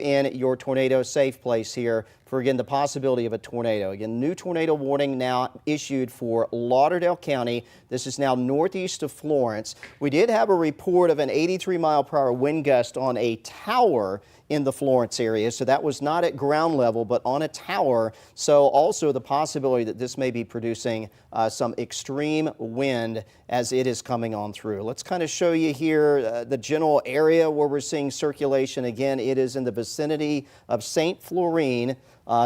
in your tornado safe place here for, again, the possibility of a tornado. Again, new tornado warning now issued for Lauderdale County. This is now northeast of Florence. We did have a report of an 83-mile-per-hour wind gust on a tower in the Florence area, so that was not at ground level but on a tower. So also the possibility that this may be producing some extreme wind as it is coming on through. Let's kind of show you here the general area where we're seeing circulation. Again, it is in the vicinity of St. Florine.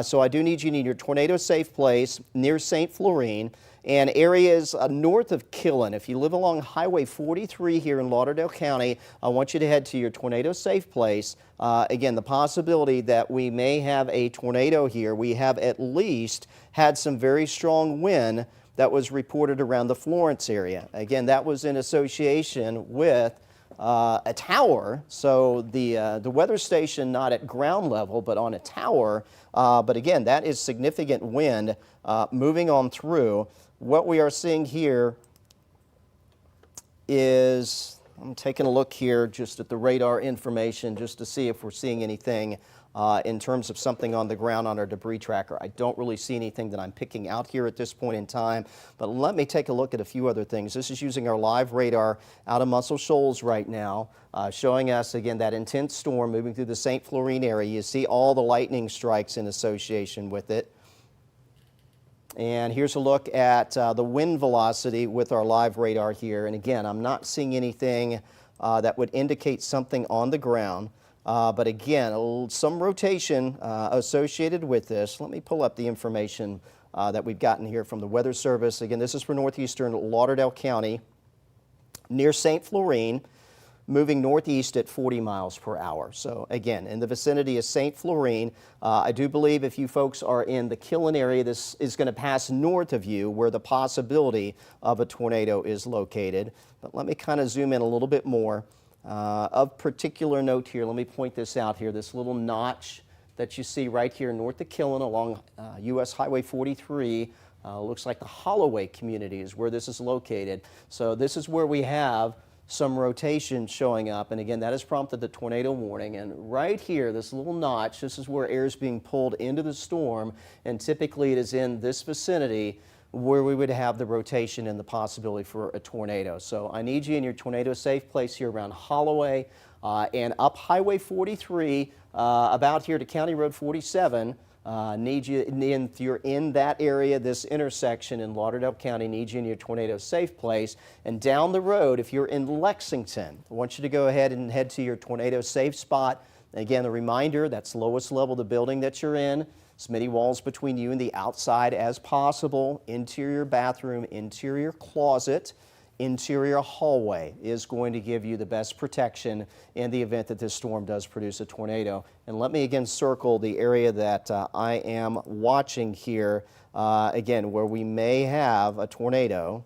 So I do need you in your tornado safe place near St. Florine, and areas north of Killen. If you live along Highway 43 here in Lauderdale County, I want you to head to your tornado safe place. Again, the possibility that we may have a tornado here. We have at least had some very strong wind that was reported around the Florence area. Again, that was in association with a tower, so the weather station not at ground level but on a tower. But again, that is significant wind moving on through. What we are seeing here is, I'm taking a look here just at the radar information just to see if we're seeing anything in terms of something on the ground on our debris tracker. I don't really see anything that I'm picking out here at this point in time, but let me take a look at a few other things. This is using our live radar out of Muscle Shoals right now, showing us again that intense storm moving through the St. Florine area. You see all the lightning strikes in association with it. And here's a look at the wind velocity with our live radar here. And again, I'm not seeing anything that would indicate something on the ground. But again, some rotation associated with this. Let me pull up the information that we've gotten here from the Weather Service. Again, this is for northeastern Lauderdale County near St. Florine, moving northeast at 40 miles per hour. So again, in the vicinity of St. Florine. I do believe if you folks are in the Killen area, this is going to pass north of you where the possibility of a tornado is located. But let me kind of zoom in a little bit more. Of particular note here, let me point this out here, this little notch that you see right here north of Killen along US Highway 43. Looks like the Holloway community is where this is located. So this is where we have some rotation showing up, and again, that has prompted the tornado warning. And right here, this little notch, this is where air is being pulled into the storm, and typically it is in this vicinity where we would have the rotation and the possibility for a tornado. So I need you in your tornado safe place here around Holloway and up Highway 43 about here to County Road 47. Need you if you're in that area, this intersection in Lauderdale County, need you in your tornado safe place. And down the road, if you're in Lexington, I want you to go ahead and head to your tornado safe spot. Again, a reminder, that's lowest level of the building that you're in. As many walls between you and the outside as possible. Interior bathroom, interior closet, interior hallway is going to give you the best protection in the event that this storm does produce a tornado. And let me again circle the area that I am watching here, again, where we may have a tornado.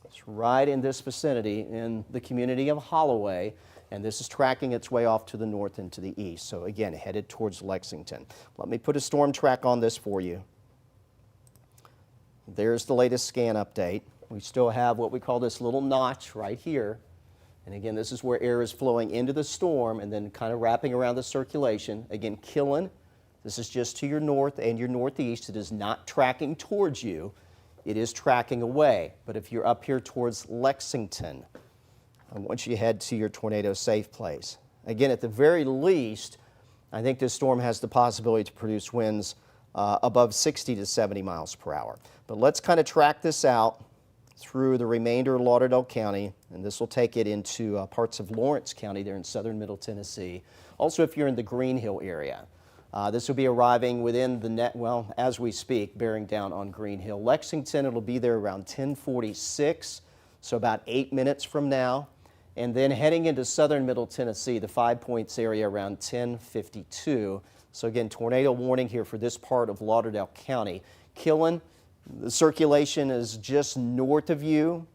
It's right in this vicinity in the community of Holloway. And this is tracking its way off to the north and to the east. So again, headed towards Lexington. Let me put a storm track on this for you. There's the latest scan update. We still have what we call this little notch right here. And again, this is where air is flowing into the storm and then kind of wrapping around the circulation. Again, Killen, this is just to your north and your northeast. It is not tracking towards you. It is tracking away. But if you're up here towards Lexington, I want you to head to your tornado safe place. Again, at the very least, I think this storm has the possibility to produce winds above 60 to 70 miles per hour. But let's kind of track this out through the remainder of Lauderdale County, and this will take it into parts of Lawrence County there in southern Middle Tennessee. Also, if you're in the Green Hill area, this will be arriving within the net, well, as we speak, bearing down on Green Hill. Lexington, it'll be there around 10:46, so about 8 minutes from now. And then heading into southern Middle Tennessee, the 5 Points area around 10:52. So again, tornado warning here for this part of Lauderdale County. Killen, the circulation is just north of you,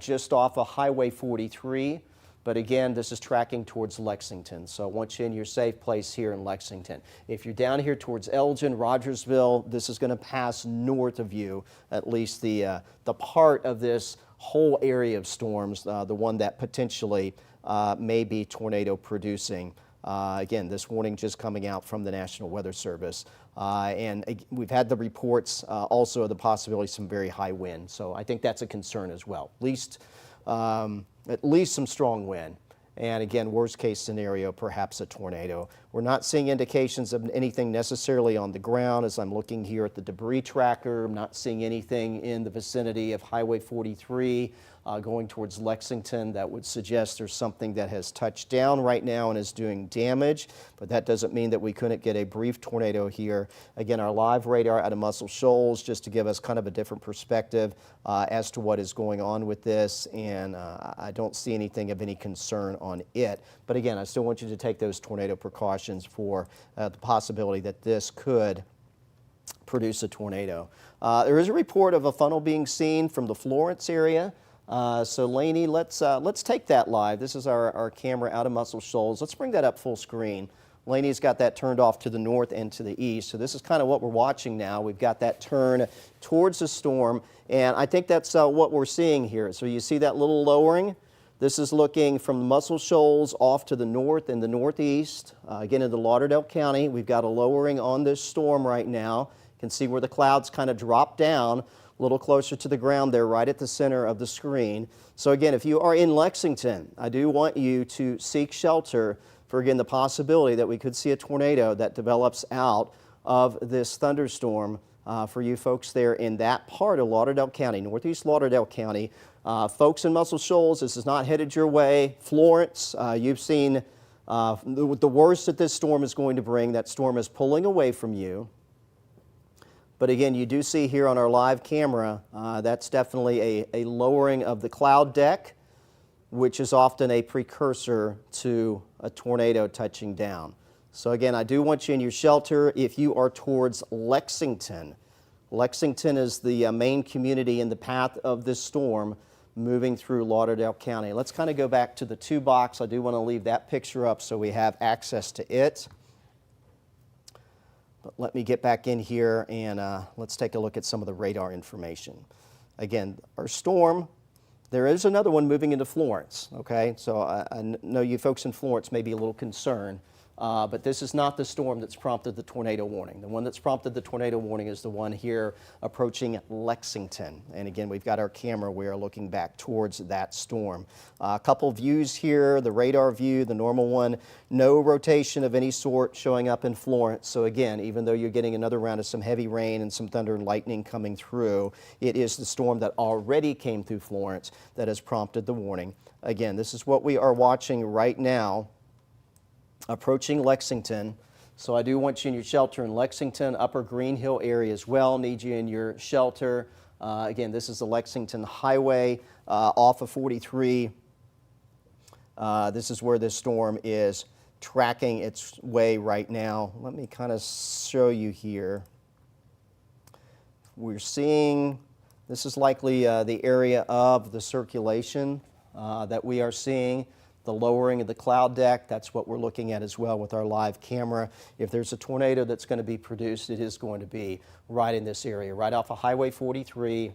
just off of Highway 43. But again, this is tracking towards Lexington. So I want you in your safe place here in Lexington. If you're down here towards Elgin, Rogersville, this is going to pass north of you, at least the part of this whole area of storms, the one that potentially may be tornado producing. Again, this warning just coming out from the National Weather Service. We've had the reports also of the possibility of some very high wind. So I think that's a concern as well. At least some strong wind. And again, worst case scenario, perhaps a tornado. We're not seeing indications of anything necessarily on the ground. As I'm looking here at the debris tracker, I'm not seeing anything in the vicinity of Highway 43 going towards Lexington that would suggest there's something that has touched down right now and is doing damage. But that doesn't mean that we couldn't get a brief tornado here. Again, our live radar out of Muscle Shoals, just to give us kind of a different perspective as to what is going on with this. And I don't see anything of any concern on it. But again, I still want you to take those tornado precautions for the possibility that this could produce a tornado. There is a report of a funnel being seen from the Florence area. So Lainey, let's take that live. This is our camera out of Muscle Shoals. Let's bring that up full screen. Lainey's got that turned off to the north and to the east. So this is kind of what we're watching now. We've got that turn towards the storm, and I think that's what we're seeing here. So you see that little lowering? This is looking from Muscle Shoals off to the north and the northeast, again into Lauderdale County. We've got a lowering on this storm right now. You can see where the clouds kind of drop down a little closer to the ground there, right at the center of the screen. So again, if you are in Lexington, I do want you to seek shelter for, again, the possibility that we could see a tornado that develops out of this thunderstorm for you folks there in that part of Lauderdale County, northeast Lauderdale County. Folks in Muscle Shoals, this is not headed your way. Florence, you've seen the worst that this storm is going to bring. That storm is pulling away from you. But again, you do see here on our live camera, that's definitely a lowering of the cloud deck, which is often a precursor to a tornado touching down. So again, I do want you in your shelter if you are towards Lexington. Lexington is the main community in the path of this storm moving through Lauderdale County. Let's kind of go back to the 2 box. I do want to leave that picture up so we have access to it. But let me get back in here and let's take a look at some of the radar information. Again, our storm, there is another one moving into Florence, okay? So I know you folks in Florence may be a little concerned, but this is not the storm that's prompted the tornado warning. The one that's prompted the tornado warning is the one here approaching Lexington. And again, we've got our camera. We are looking back towards that storm. A couple views here, the radar view, the normal one, no rotation of any sort showing up in Florence. So again, even though you're getting another round of some heavy rain and some thunder and lightning coming through, it is the storm that already came through Florence that has prompted the warning. Again, this is what we are watching right now, approaching Lexington. So I do want you in your shelter in Lexington, Upper Green Hill area as well. Need you in your shelter. Again, this is the Lexington Highway off of 43. This is where this storm is tracking its way right now. Let me kind of show you here. We're seeing, this is likely the area of the circulation that we are seeing. The lowering of the cloud deck, that's what we're looking at as well with our live camera. If there's a tornado that's going to be produced, it is going to be right in this area, right off of Highway 43,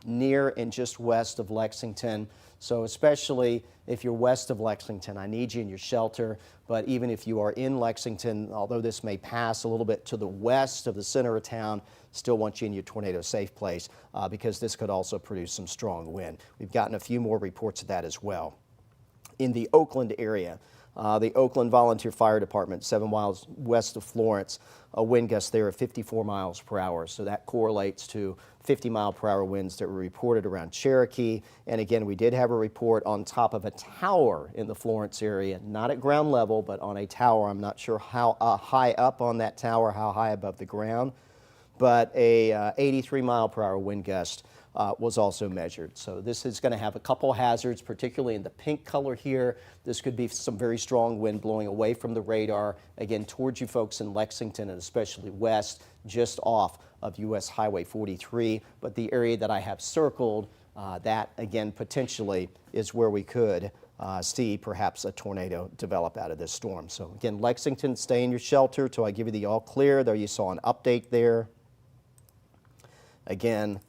near and just west of Lexington. So especially if you're west of Lexington, I need you in your shelter. But even if you are in Lexington, although this may pass a little bit to the west of the center of town, still want you in your tornado safe place because this could also produce some strong wind. We've gotten a few more reports of that as well. In the Oakland area, the Oakland Volunteer Fire Department, 7 miles west of Florence, a wind gust there of 54 miles per hour. So that correlates to 50-mile-per-hour winds that were reported around Cherokee. And again, we did have a report on top of a tower in the Florence area, not at ground level, but on a tower. I'm not sure how high up on that tower, how high above the ground, but a 83-mile-per-hour wind gust was also measured. So this is going to have a couple hazards, particularly in the pink color here. This could be some very strong wind blowing away from the radar, again, towards you folks in Lexington and especially west, just off of US Highway 43. But the area that I have circled, that again, potentially is where we could see perhaps a tornado develop out of this storm. So again, Lexington, stay in your shelter till I give you the all clear. There you saw an update there. Again,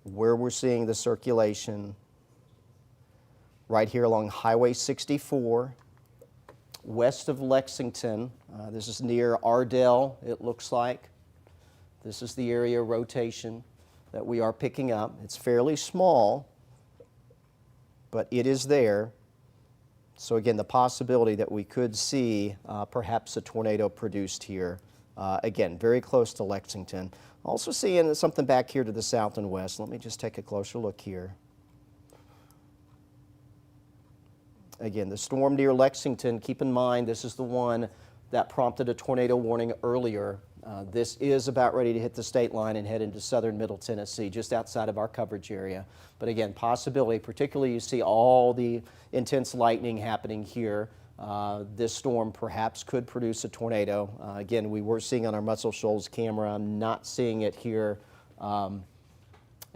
where we're seeing the circulation right here along Highway 64. west of Lexington. This is near Ardell, it looks like. This is the area of rotation that we are picking up. It's fairly small, but it is there. So again, the possibility that we could see perhaps a tornado produced here. Again, very close to Lexington. Also seeing something back here to the south and west. Let me just take a closer look here. Again, the storm near Lexington, keep in mind this is the one that prompted a tornado warning earlier. This is about ready to hit the state line and head into southern middle Tennessee, just outside of our coverage area. But again, possibility, particularly you see all the intense lightning happening here. This storm perhaps could produce a tornado. Again, we were seeing on our Muscle Shoals camera. I'm not seeing it here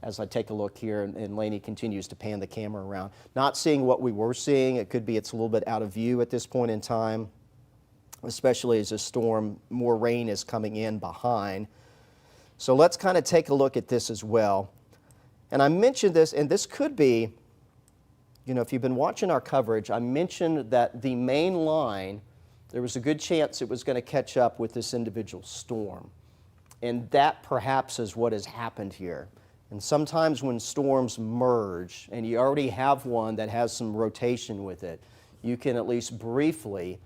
as I take a look here, and Laney continues to pan the camera around. Not seeing what we were seeing. It could be it's a little bit out of view at this point in time, especially as this storm, more rain is coming in behind. So let's kind of take a look at this as well. And I mentioned this, and this could be, you know, if you've been watching our coverage, I mentioned that the main line, there was a good chance it was going to catch up with this individual storm. And that perhaps is what has happened here. And sometimes when storms merge, and you already have one that has some rotation with it, you can at least briefly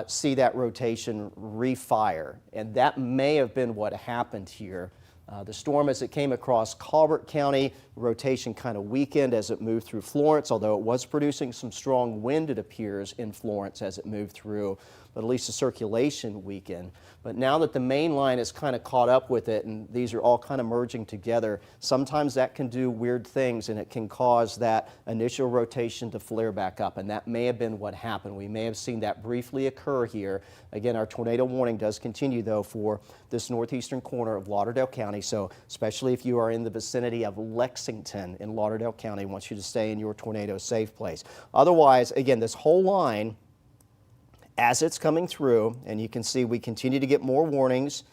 see that rotation refire. And that may have been what happened here. The storm, as it came across Colbert County, rotation kind of weakened as it moved through Florence, although it was producing some strong wind, it appears, in Florence as it moved through, but at least the circulation weakened. But now that the main line is kind of caught up with it, and these are all kind of merging together, sometimes that can do weird things, and it can cause that initial rotation to flare back up, and that may have been what happened. We may have seen that briefly occur here. Again, our tornado warning does continue, though, for this northeastern corner of Lauderdale County, so especially if you are in the vicinity of Lexington in Lauderdale County, I want you to stay in your tornado safe place. Otherwise, again, this whole line, as it's coming through, and you can see we continue to get more warnings,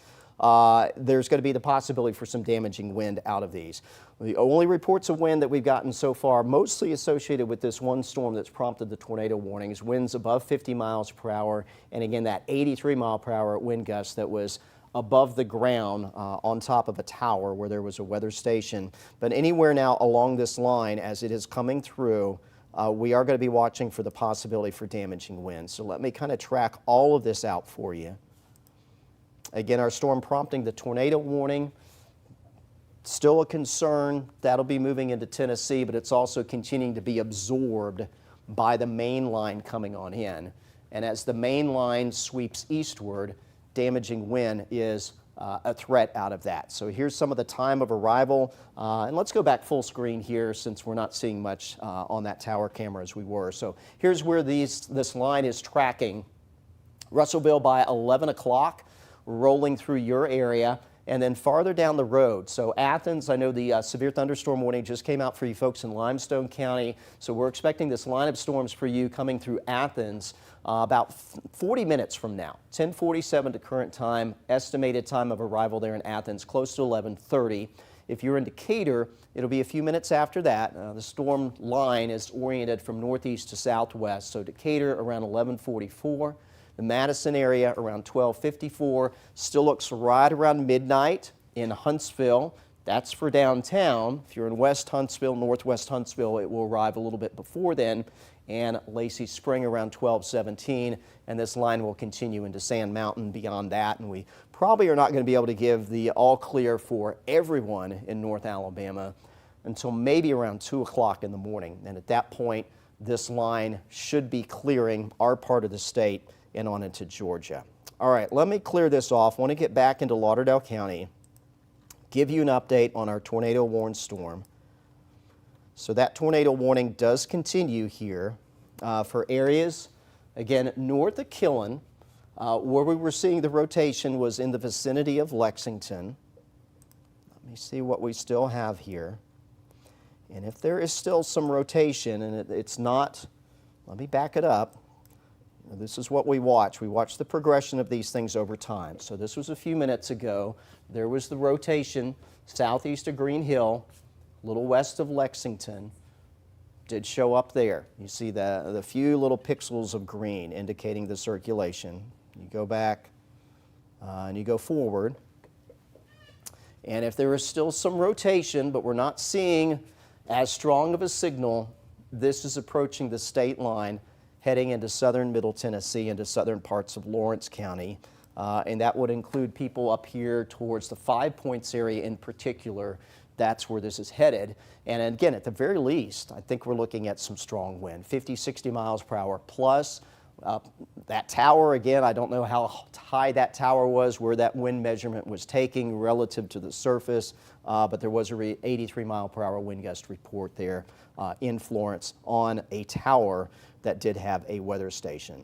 there's going to be the possibility for some damaging wind out of these. The only reports of wind that we've gotten so far, mostly associated with this one storm that's prompted the tornado warnings, winds above 50 miles per hour, and again that 83 mile per hour wind gust that was above the ground on top of a tower where there was a weather station. But anywhere now along this line as it is coming through, we are going to be watching for the possibility for damaging winds. So let me kind of track all of this out for you. Again, our storm prompting the tornado warning, still a concern. That'll be moving into Tennessee, but it's also continuing to be absorbed by the main line coming on in. And as the main line sweeps eastward, damaging wind is a threat out of that. So here's some of the time of arrival. And let's go back full screen here since we're not seeing much on that tower camera as we were. So here's where this line is tracking. Russellville by 11 o'clock, rolling through your area. And then farther down the road, so Athens, I know the severe thunderstorm warning just came out for you folks in Limestone County. So we're expecting this line of storms for you coming through Athens about 40 minutes from now. 10:47 to current time, estimated time of arrival there in Athens, close to 11:30. If you're in Decatur, it'll be a few minutes after that. The storm line is oriented from northeast to southwest, so Decatur around 11:44. The Madison area around 12:54, still looks right around midnight in Huntsville. That's for downtown. If you're in West Huntsville, Northwest Huntsville, it will arrive a little bit before then. And Lacey Spring around 12:17, and this line will continue into Sand Mountain beyond that. And we probably are not going to be able to give the all clear for everyone in North Alabama until maybe around 2 o'clock in the morning. And at that point, this line should be clearing our part of the state and on into Georgia. All right, let me clear this off. I want to get back into Lauderdale County, give you an update on our tornado warned storm. So that tornado warning does continue here for areas, again, north of Killen, where we were seeing the rotation was in the vicinity of Lexington. Let me see what we still have here. And if there is still some rotation, and it's not, let me back it up. This is what we watch. We watch the progression of these things over time. So this was a few minutes ago. There was the rotation southeast of Green Hill, a little west of Lexington. did show up there. You see the few little pixels of green indicating the circulation. You go back and you go forward. And if there is still some rotation, but we're not seeing as strong of a signal, this is approaching the state line, heading into southern Middle Tennessee, into southern parts of Lawrence County. And that would include people up here towards the 5 Points area in particular. That's where this is headed. And again, at the very least, I think we're looking at some strong wind, 50, 60 miles per hour plus. That tower, again, I don't know how high that tower was, where that wind measurement was taking relative to the surface, but there was a 83 mile per hour wind gust report there in Florence on a tower that did have a weather station.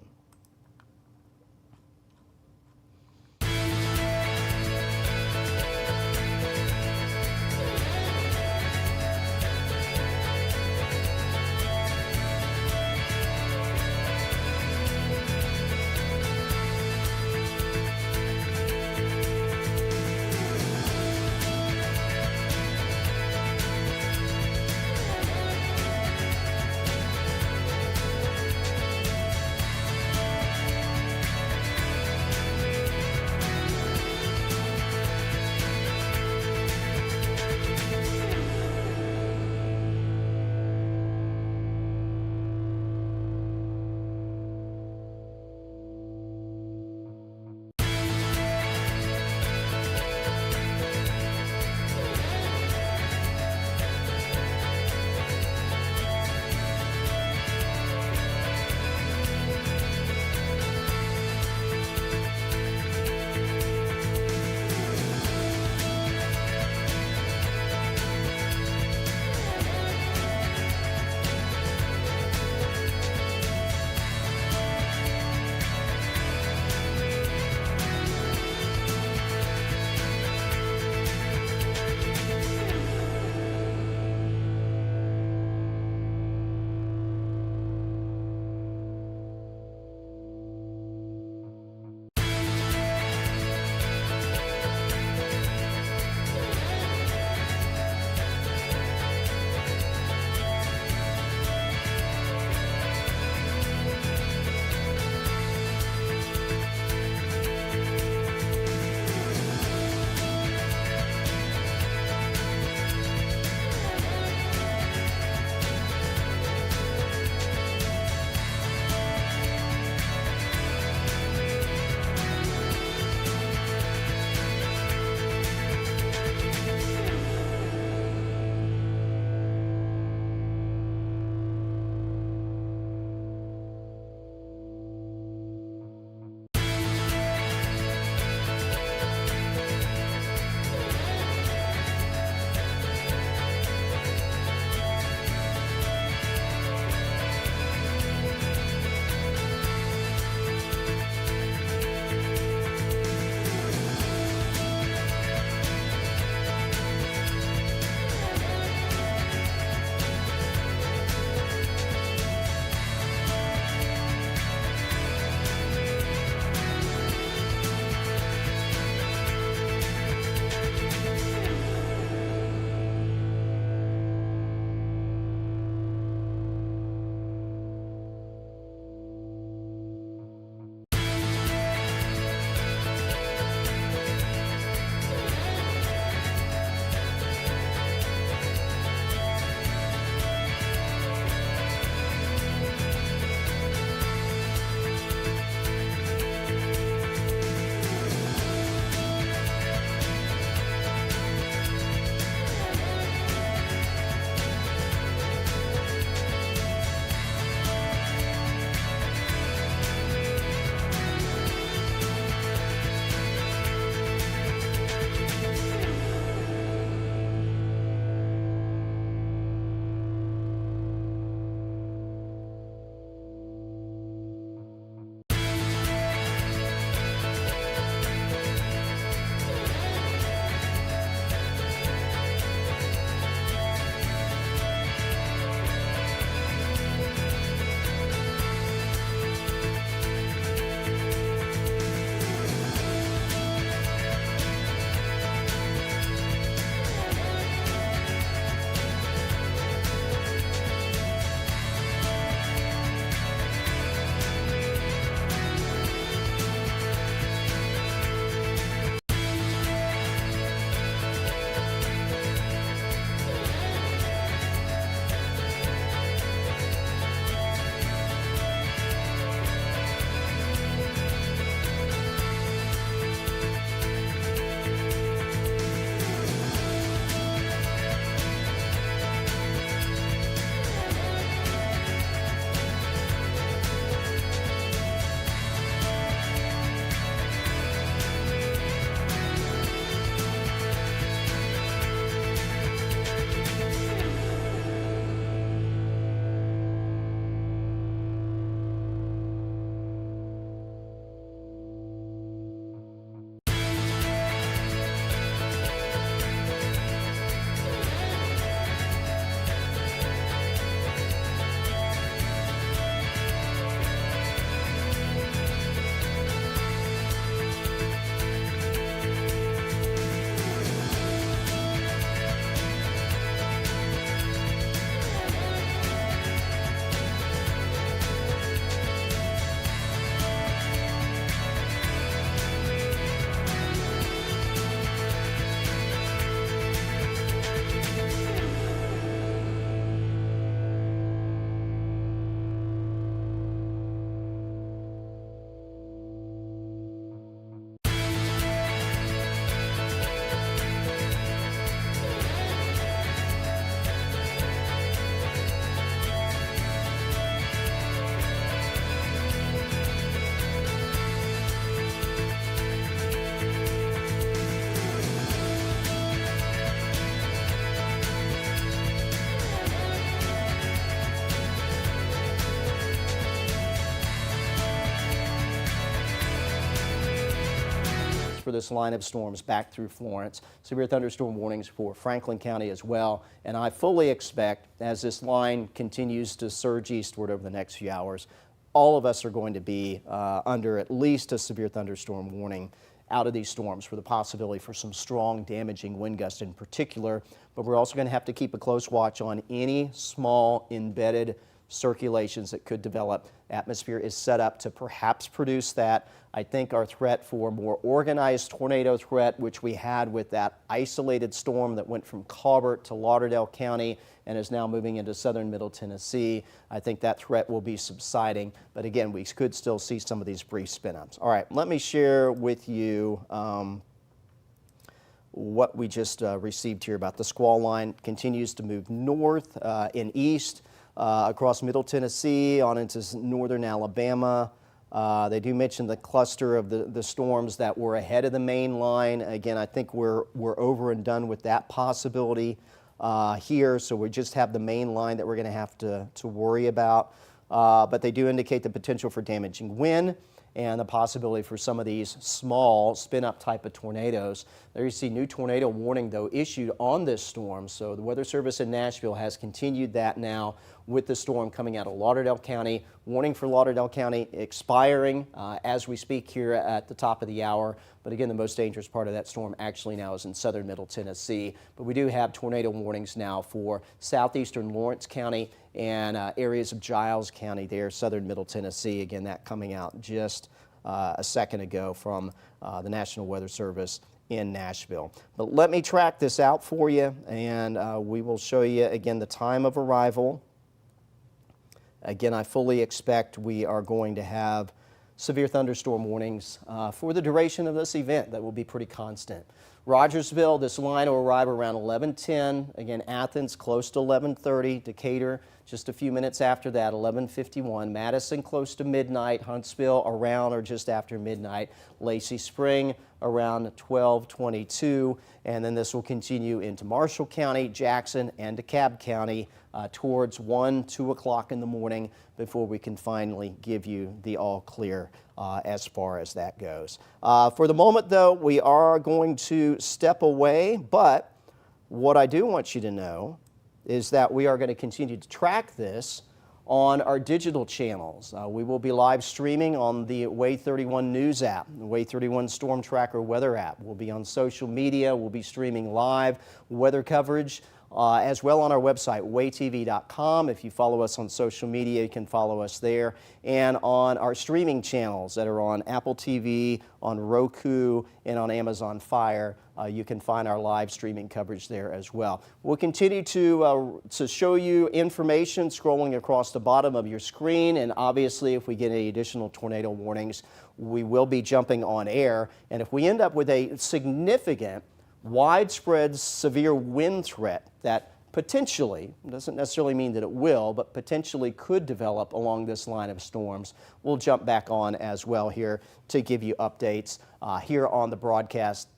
for this line of storms back through Florence. Severe thunderstorm warnings for Franklin County as well. And I fully expect, as this line continues to surge eastward over the next few hours, all of us are going to be under at least a severe thunderstorm warning out of these storms for the possibility for some strong damaging wind gusts in particular. But we're also going to have to keep a close watch on any small embedded circulations that could develop. Atmosphere is set up to perhaps produce that. I think our threat for more organized tornado threat, which we had with that isolated storm that went from Colbert to Lauderdale County and is now moving into southern Middle Tennessee, I think that threat will be subsiding. But again, we could still see some of these brief spin-ups. All right, let me share with you what we just received here about the squall line. Continues to move north and east across Middle Tennessee on into northern Alabama. They do mention the cluster of the storms that were ahead of the main line. Again, I think we're over and done with that possibility here, so we just have the main line that we're going to have to worry about. But they do indicate the potential for damaging wind and the possibility for some of these small spin-up type of tornadoes. There you see new tornado warning, though, issued on this storm. So the Weather Service in Nashville has continued that now with the storm coming out of Lauderdale County. Warning for Lauderdale County expiring as we speak here at the top of the hour. But again, the most dangerous part of that storm actually now is in southern Middle Tennessee. But we do have tornado warnings now for southeastern Lawrence County and areas of Giles County there, southern Middle Tennessee. Again, that coming out just a second ago from the National Weather Service in Nashville. But let me track this out for you, and we will show you again the time of arrival. Again, I fully expect we are going to have severe thunderstorm warnings for the duration of this event that will be pretty constant. Rogersville, this line will arrive around 11:10. Again, Athens close to 11:30. Decatur just a few minutes after that, 11:51. Madison close to midnight. Huntsville around or just after midnight. Lacey Spring around 12:22. And then this will continue into Marshall County, Jackson, and DeKalb County towards 1, 2 o'clock in the morning before we can finally give you the all clear as far as that goes. For the moment, though, we are going to step away, but what I do want you to know is that we are going to continue to track this on our digital channels. We will be live streaming on the WAAY 31 News app, the WAAY 31 Storm Tracker weather app. We'll be on social media. We'll be streaming live weather coverage as well on our website, waaytv.com. If you follow us on social media, you can follow us there. And on our streaming channels that are on Apple TV, on Roku, and on Amazon Fire, you can find our live streaming coverage there as well. We'll continue to show you information scrolling across the bottom of your screen, and obviously if we get any additional tornado warnings, we will be jumping on air. And if we end up with a significant widespread severe wind threat that potentially, doesn't necessarily mean that it will, but potentially could develop along this line of storms, we'll jump back on as well here to give you updates here on the broadcast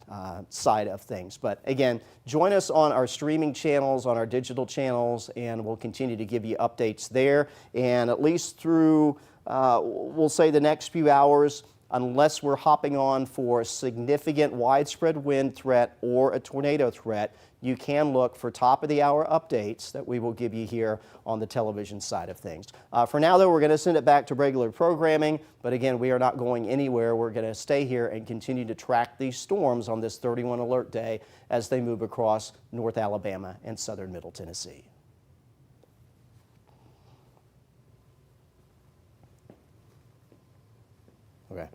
side of things. But again, join us on our streaming channels, on our digital channels, and we'll continue to give you updates there. And at least through, we'll say the next few hours, unless we're hopping on for a significant widespread wind threat or a tornado threat, you can look for top-of-the-hour updates that we will give you here on the television side of things. For now, though, we're going to send it back to regular programming, but again, we are not going anywhere. We're going to stay here and continue to track these storms on this 31 alert day as they move across North Alabama and southern Middle Tennessee. Okay.